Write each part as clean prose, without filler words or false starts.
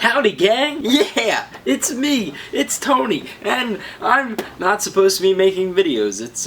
Howdy gang! Yeah! It's me! It's Tony! And I'm not supposed to be making videos. It's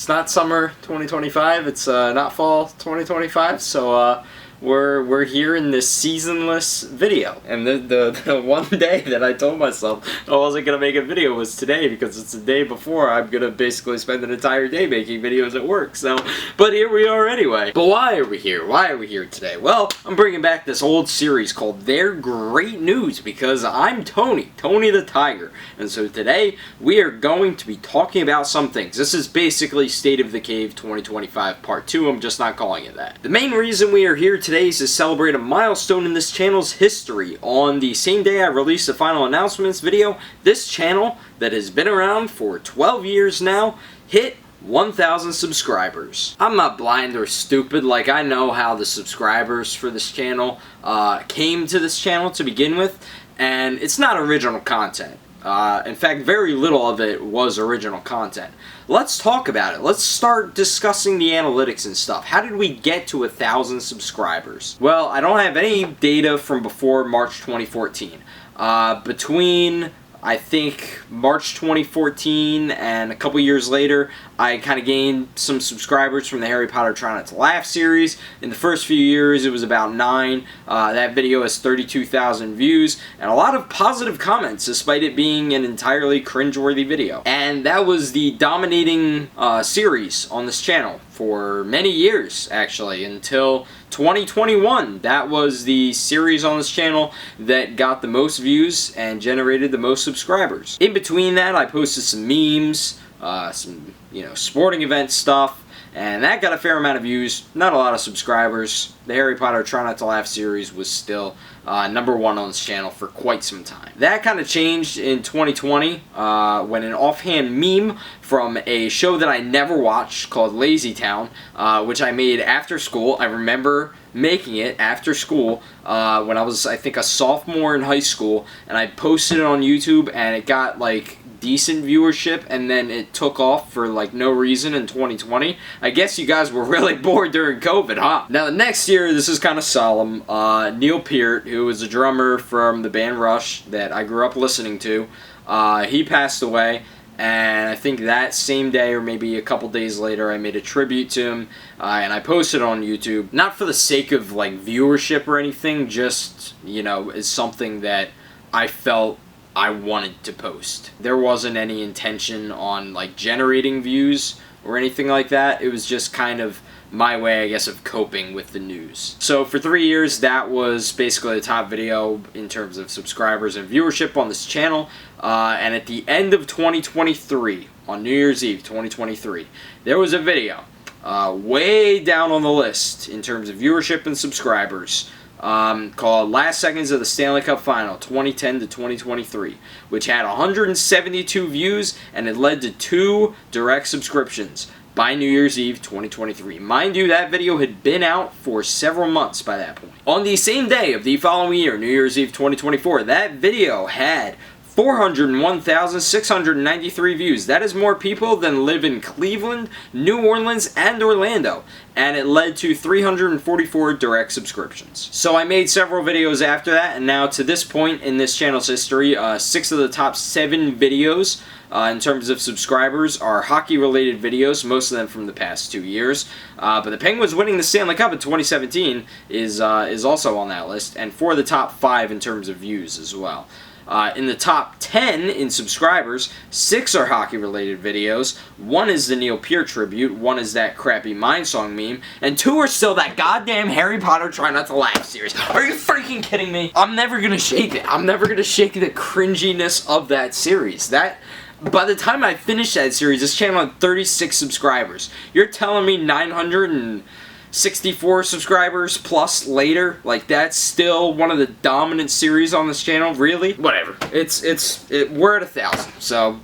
not summer 2025, it's not fall 2025, so we're here in this seasonless video. And the one day that I told myself I wasn't gonna make a video was today, because it's the day before I'm gonna basically spend an entire day making videos at work. So, but here we are anyway. But why are we here? Why are we here today? Well, I'm bringing back this old series called They're Great News, because I'm Tony the Tiger. And so today we are going to be talking about some things. This is basically State of the Cave 2025 Part 2. I'm just not calling it that. The main reason we are here today is to celebrate a milestone in this channel's history. On the same day I released the final announcements video, this channel that has been around for 12 years now hit 1,000 subscribers. I'm not blind or stupid. Like, I know how the subscribers for this channel came to this channel to begin with, and it's not original content. In fact, very little of it was original content. Let's talk about it. Let's start discussing the analytics and stuff. How did we get to 1,000 subscribers? Well, I don't have any data from before March 2014. Between, I think, March 2014 and a couple years later, I kind of gained some subscribers from the Harry Potter Try Not to Laugh series. In the first few years, it was about 9. That video has 32,000 views and a lot of positive comments, despite it being an entirely cringeworthy video. And that was the dominating series on this channel for many years, actually, until 2021. That was the series on this channel that got the most views and generated the most subscribers. In between that, I posted some memes, some sporting event stuff, and that got a fair amount of views, not a lot of subscribers. The Harry Potter Try Not to Laugh series was still #1 on this channel for quite some time. That kind of changed in 2020 when an offhand meme from a show that I never watched called Lazy Town, which I made after school. I remember making it after school when I was, I think, a sophomore in high school, and I posted it on YouTube, and it got like decent viewership, and then it took off for like no reason in 2020. I guess you guys were really bored during COVID, huh? Now the next year, this is kind of solemn. Neil Peart, who was a drummer from the band Rush that I grew up listening to, he passed away. And I think that same day, or maybe a couple days later, I made a tribute to him, and I posted it on YouTube. Not for the sake of like viewership or anything, just, as something that I felt I wanted to post. There wasn't any intention on like generating views or anything like that. It was just kind of my way, I guess, of coping with the news. So for 3 years, that was basically the top video in terms of subscribers and viewership on this channel. And at the end of 2023, on New Year's Eve 2023, there was a video way down on the list in terms of viewership and subscribers, called Last Seconds of the Stanley Cup Final 2010 to 2023, which had 172 views, and it led to 2 direct subscriptions by New Year's Eve 2023. Mind you, that video had been out for several months by that point. On the same day of the following year, New Year's Eve 2024, that video had 401,693 views. That is more people than live in Cleveland, New Orleans, and Orlando. And it led to 344 direct subscriptions. So I made several videos after that, and now to this point in this channel's history, 6 of the top 7 videos in terms of subscribers are hockey-related videos, most of them from the past 2 years. But the Penguins winning the Stanley Cup in 2017 is also on that list, and 4 of the top 5 in terms of views as well. In the top 10 in subscribers, 6 are hockey-related videos, 1 is the Neil Peart tribute, 1 is that crappy Mind Song meme, and 2 are still that goddamn Harry Potter Try Not to Laugh series. Are you freaking kidding me? I'm never gonna shake it. I'm never gonna shake the cringiness of that series. By the time I finished that series, this channel had 36 subscribers. You're telling me 964 subscribers plus later, like, that's still one of the dominant series on this channel? Really? Whatever. We're at 1,000, so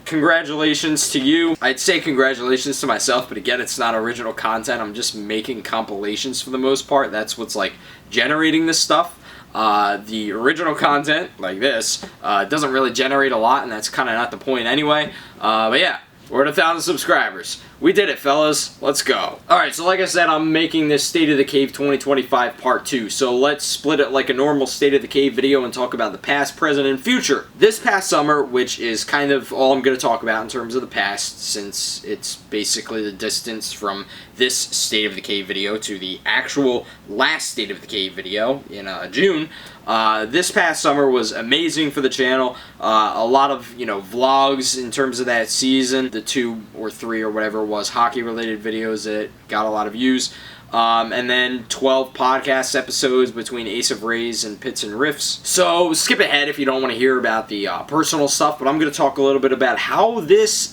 congratulations to you. I'd say congratulations to myself, but again, it's not original content. I'm just making compilations for the most part. That's what's like generating this stuff. The original content, like this, doesn't really generate a lot, and that's kind of not the point anyway. But yeah, we're at 1,000 subscribers. We did it, fellas. Let's go. Alright, so like I said, I'm making this State of the Cave 2025 Part 2. So let's split it like a normal State of the Cave video and talk about the past, present, and future. This past summer, which is kind of all I'm going to talk about in terms of the past, since it's basically the distance from this State of the Cave video to the actual last State of the Cave video in June. This past summer was amazing for the channel. A lot of, vlogs in terms of that season. The 2 or 3 or whatever it was hockey-related videos that got a lot of views. And then 12 podcast episodes between Ace of Rays and Pits and Riffs. So skip ahead if you don't want to hear about the personal stuff, but I'm going to talk a little bit about how this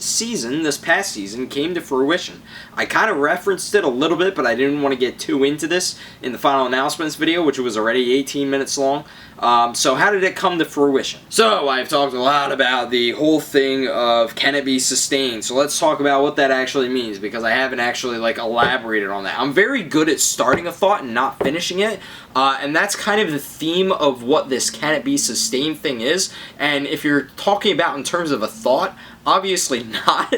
past season, came to fruition. I kind of referenced it a little bit, but I didn't want to get too into this in the final announcements video, which was already 18 minutes long. So how did it come to fruition? So I've talked a lot about the whole thing of can it be sustained. So let's talk about what that actually means, because I haven't actually elaborated on that. I'm very good at starting a thought and not finishing it, and that's kind of the theme of what this can it be sustained thing is. And if you're talking about in terms of a thought, obviously not.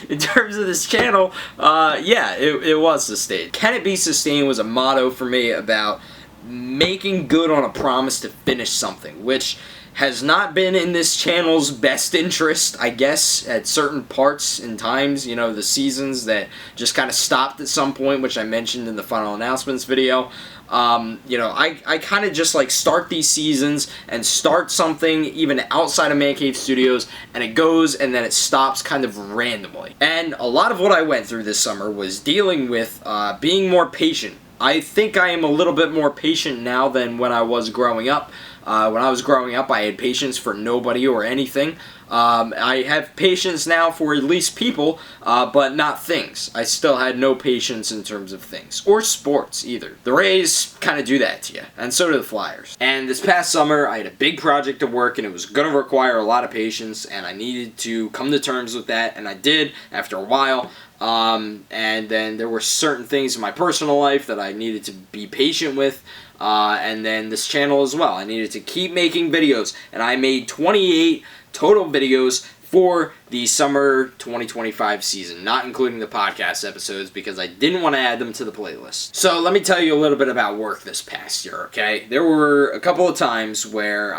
In terms of this channel, yeah, it was sustained. Can it be sustained was a motto for me about making good on a promise to finish something, which has not been in this channel's best interest, I guess, at certain parts and times. The seasons that just kind of stopped at some point, which I mentioned in the final announcements video. I kind of just start these seasons and start something even outside of Man Cave Studios, and it goes and then it stops kind of randomly. And a lot of what I went through this summer was dealing with being more patient. I think I am a little bit more patient now than when I was growing up. When I was growing up, I had patience for nobody or anything. I have patience now for at least people, but not things. I still had no patience in terms of things. Or sports, either. The Rays kind of do that to you, and so do the Flyers. And this past summer, I had a big project to work, and it was going to require a lot of patience, and I needed to come to terms with that, and I did after a while. And then there were certain things in my personal life that I needed to be patient with. And then this channel as well. I needed to keep making videos, and I made 28 total videos for the summer 2025 season, not including the podcast episodes because I didn't want to add them to the playlist. So let me tell you a little bit about work this past year, okay? There were a couple of times where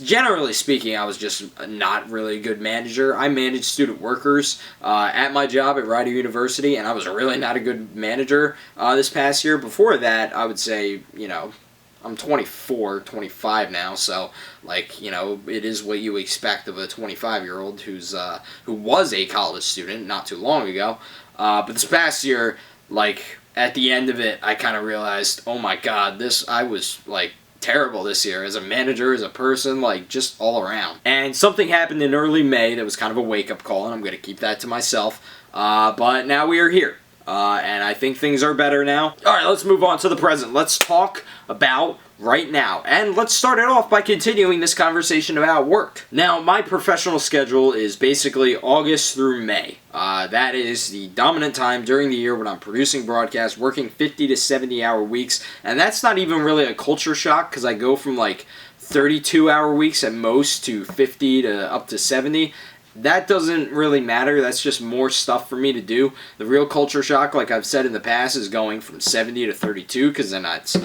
generally speaking, I was just not really a good manager. I managed student workers at my job at Rider University, and I was really not a good manager this past year. Before that, I would say, I'm 24, 25 now, so, it is what you expect of a 25-year-old who was a college student not too long ago. But this past year, at the end of it, I kind of realized, oh my god, I was, terrible this year as a manager, as a person, just all around. And something happened in early May that was kind of a wake-up call, and I'm going to keep that to myself. But now we are here. And I think things are better now. Alright, let's move on to the present. Let's talk about right now. And let's start it off by continuing this conversation about work. Now, my professional schedule is basically August through May. That is the dominant time during the year when I'm producing broadcasts, working 50 to 70-hour weeks. And that's not even really a culture shock, because I go from 32-hour weeks at most to 50 to up to 70. That doesn't really matter. That's just more stuff for me to do. The real culture shock, like I've said in the past, is going from 70 to 32, because then that's,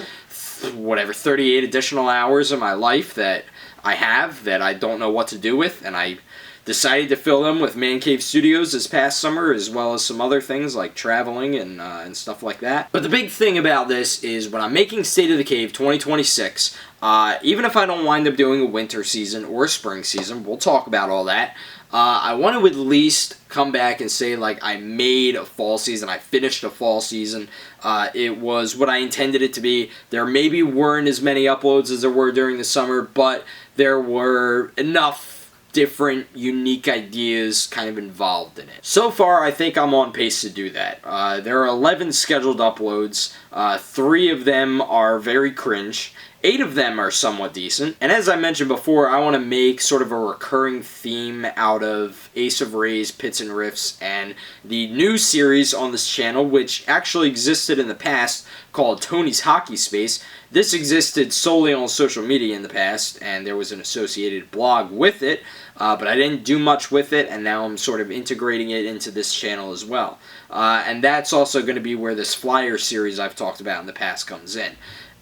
38 additional hours of my life that I have that I don't know what to do with, and I decided to fill them with Man Cave Studios this past summer, as well as some other things like traveling and stuff like that. But the big thing about this is when I'm making State of the Cave 2026, even if I don't wind up doing a winter season or a spring season, we'll talk about all that, I want to at least come back and say, I made a fall season, I finished a fall season, it was what I intended it to be. There maybe weren't as many uploads as there were during the summer, but there were enough different, unique ideas kind of involved in it. So far, I think I'm on pace to do that. There are 11 scheduled uploads. 3 of them are very cringe. 8 of them are somewhat decent. And as I mentioned before, I want to make sort of a recurring theme out of Ace of Rays, Pits and Riffs, and the new series on this channel, which actually existed in the past, called Tony's Hockey Space. This existed solely on social media in the past, and there was an associated blog with it. but I didn't do much with it, and now I'm sort of integrating it into this channel as well. And that's also going to be where this flyer series I've talked about in the past comes in.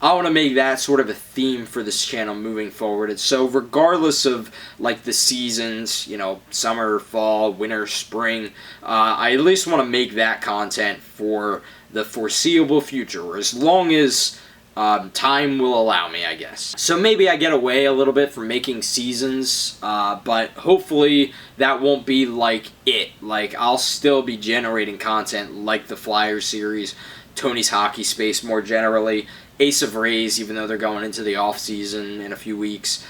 I want to make that sort of a theme for this channel moving forward. And so regardless of like the seasons, you know, summer, fall, winter, spring, I at least want to make that content for the foreseeable future, or as long as time will allow me, I guess. So maybe I get away a little bit from making seasons, but hopefully that won't be like it. Like, I'll still be generating content like the Flyer series, Tony's Hockey Space more generally, Ace of Rays, even though they're going into the off-season in a few weeks,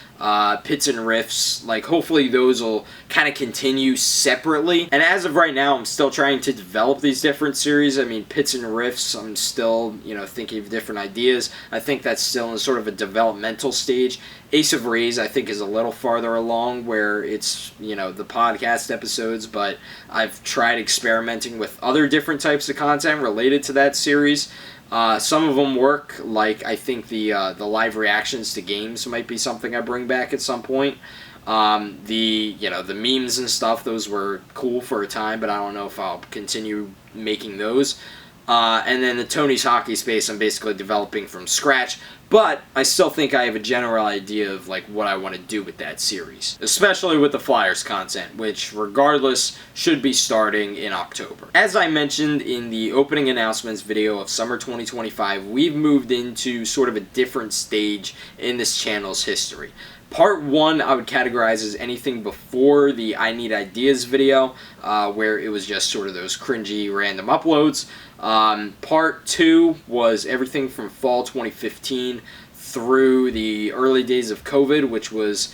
Pits and Riffs, like, hopefully those will kind of continue separately. And as of right now, I'm still trying to develop these different series. I mean, Pits and Riffs, I'm still, you know, thinking of different ideas. I think that's still in sort of a developmental stage. Ace of Rays, I think, is a little farther along, where it's, you know, the podcast episodes, but I've tried experimenting with other different types of content related to that series. Some of them work, like I think the live reactions to games might be something I bring back at some point. The memes and stuff, those were cool for a time, but I don't know if I'll continue making those. And then the Tony's Hockey Space I'm basically developing from scratch, but I still think I have a general idea of like what I want to do with that series, especially with the Flyers content, which regardless should be starting in October. As I mentioned in the opening announcements video of summer 2025, we've moved into sort of a different stage in this channel's history. Part 1 I would categorize as anything before the I Need Ideas video, where it was just sort of those cringy random uploads. Part 2 was everything from fall 2015 through the early days of COVID, which was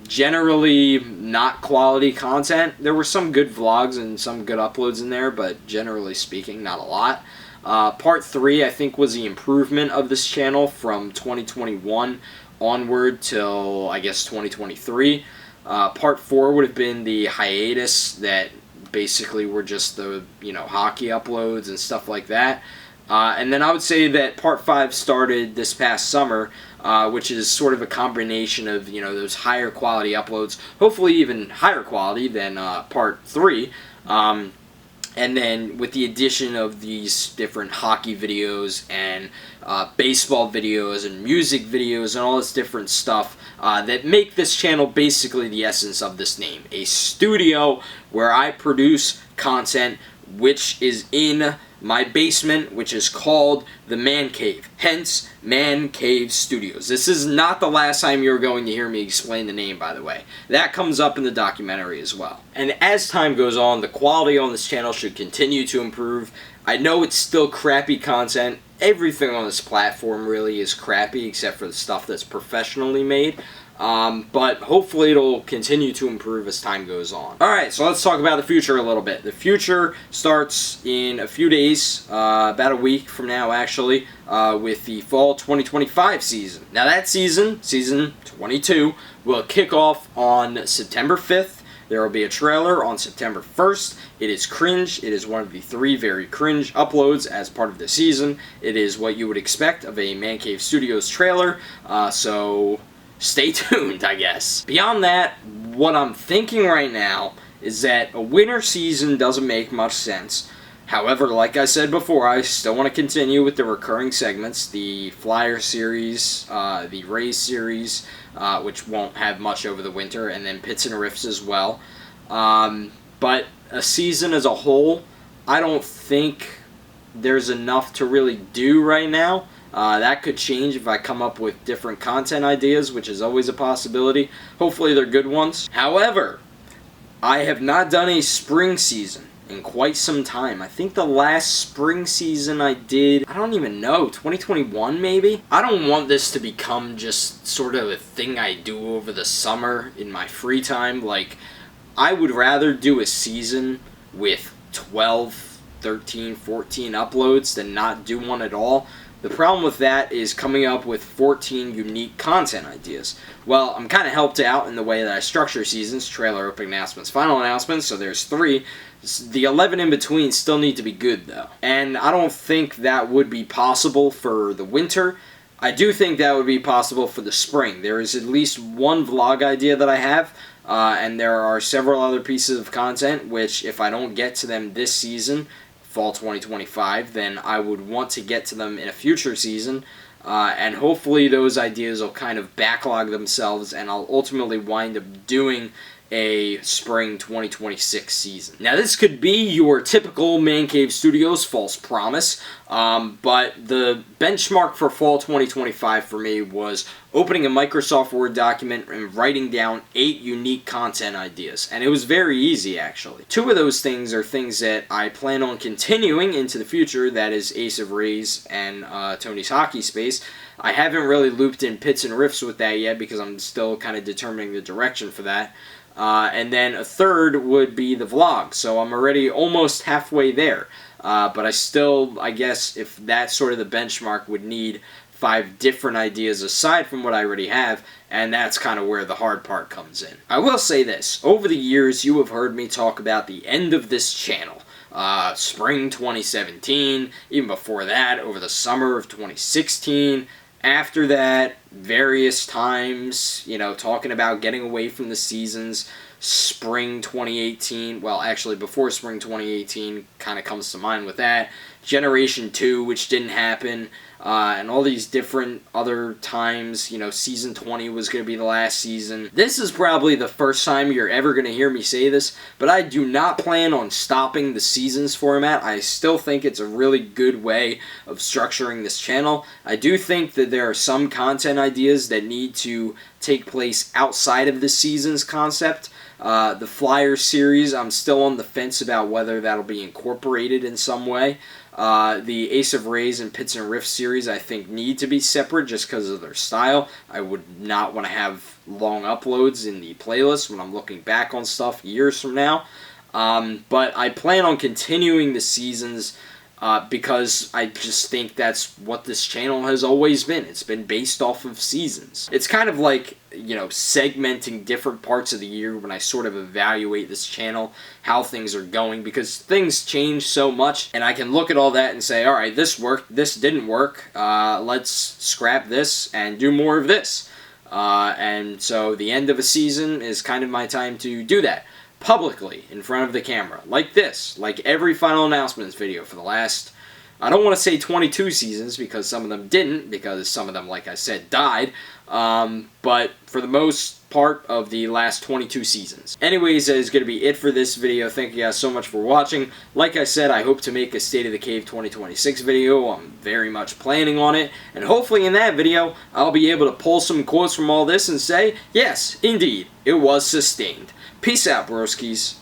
generally not quality content. There were some good vlogs and some good uploads in there, but generally speaking, not a lot. Part 3 I think was the improvement of this channel from 2021 onward till, I guess, 2023. Part 4 would have been the hiatus that basically were just the, you know, hockey uploads and stuff like that. And then I would say that Part 5 started this past summer, which is sort of a combination of, you know, those higher quality uploads, hopefully even higher quality than Part 3. And then with the addition of these different hockey videos and baseball videos and music videos and all this different stuff that make this channel basically the essence of this name. A studio where I produce content which is in my basement, which is called the Man Cave. Hence, Man Cave Studios. This is not the last time you're going to hear me explain the name, by the way. That comes up in the documentary as well. And as time goes on, the quality on this channel should continue to improve. I know it's still crappy content. Everything on this platform really is crappy, except for the stuff that's professionally made. But hopefully it'll continue to improve as time goes on. Alright, so let's talk about the future a little bit. The future starts in a few days, about a week from now actually, with the fall 2025 season. Now that season 22, will kick off on September 5th. There will be a trailer on September 1st. It is cringe. It is one of the 3 very cringe uploads as part of the season. It is what you would expect of a Man Cave Studios trailer, so stay tuned, I guess. Beyond that, what I'm thinking right now is that a winter season doesn't make much sense. However, like I said before, I still want to continue with the recurring segments, the Flyer series, the Rays series, which won't have much over the winter, and then Pits and Riffs as well. But a season as a whole, I don't think there's enough to really do right now. That could change if I come up with different content ideas, which is always a possibility. Hopefully they're good ones. However, I have not done a spring season in quite some time. I think the last spring season I did, I don't even know, 2021 maybe? I don't want this to become just sort of a thing I do over the summer in my free time. Like, I would rather do a season with 12, 13, 14 uploads than not do one at all. The problem with that is coming up with 14 unique content ideas. Well, I'm kind of helped out in the way that I structure seasons, trailer, opening announcements, final announcements, so there's 3. The 11 in between still need to be good, though. And I don't think that would be possible for the winter. I do think that would be possible for the spring. There is at least one vlog idea that I have, and there are several other pieces of content which, if I don't get to them this season, fall 2025, then I would want to get to them in a future season, and hopefully those ideas will kind of backlog themselves, and I'll ultimately wind up doing a spring 2026 season. Now, this could be your typical Man Cave Studios false promise, but the benchmark for fall 2025 for me was opening a Microsoft Word document and writing down 8 unique content ideas, and it was very easy, actually. 2 of those things are things that I plan on continuing into the future, that is Ace of Rays and Tony's Hockey Space. I haven't really looped in Pits and Riffs with that yet because I'm still kind of determining the direction for that. And then a third would be the vlog, so I'm already almost halfway there. But I still, I guess, if that's sort of the benchmark, would need 5 different ideas aside from what I already have, and that's kind of where the hard part comes in. I will say this, over the years you have heard me talk about the end of this channel. Spring 2017, even before that, over the summer of 2016, after that, various times, you know, talking about getting away from the seasons. Spring 2018, well, actually, before spring 2018 kind of comes to mind with that. Generation 2, which didn't happen, and all these different other times. You know, Season 20 was going to be the last season. This is probably the first time you're ever going to hear me say this, but I do not plan on stopping the seasons format. I still think it's a really good way of structuring this channel. I do think that there are some content ideas that need to take place outside of the seasons concept. The Flyer series, I'm still on the fence about whether that'll be incorporated in some way. The Ace of Rays and Pits and Riffs series, I think, need to be separate just because of their style. I would not want to have long uploads in the playlist when I'm looking back on stuff years from now. But I plan on continuing the seasons because I just think that's what this channel has always been. It's been based off of seasons. It's kind of like, you know, segmenting different parts of the year when I sort of evaluate this channel, how things are going, because things change so much, and I can look at all that and say, alright, this worked, this didn't work, let's scrap this and do more of this. And so the end of a season is kind of my time to do that. Publicly, in front of the camera, like this, like every final announcements video for the last, I don't want to say 22 seasons, because some of them didn't, because some of them, like I said, died, but for the most part of the last 22 seasons. Anyways, that is going to be it for this video. Thank you guys so much for watching. Like I said, I hope to make a State of the Cave 2026 video. I'm very much planning on it, and hopefully in that video, I'll be able to pull some quotes from all this and say, yes, indeed, it was sustained. Peace out, broskies.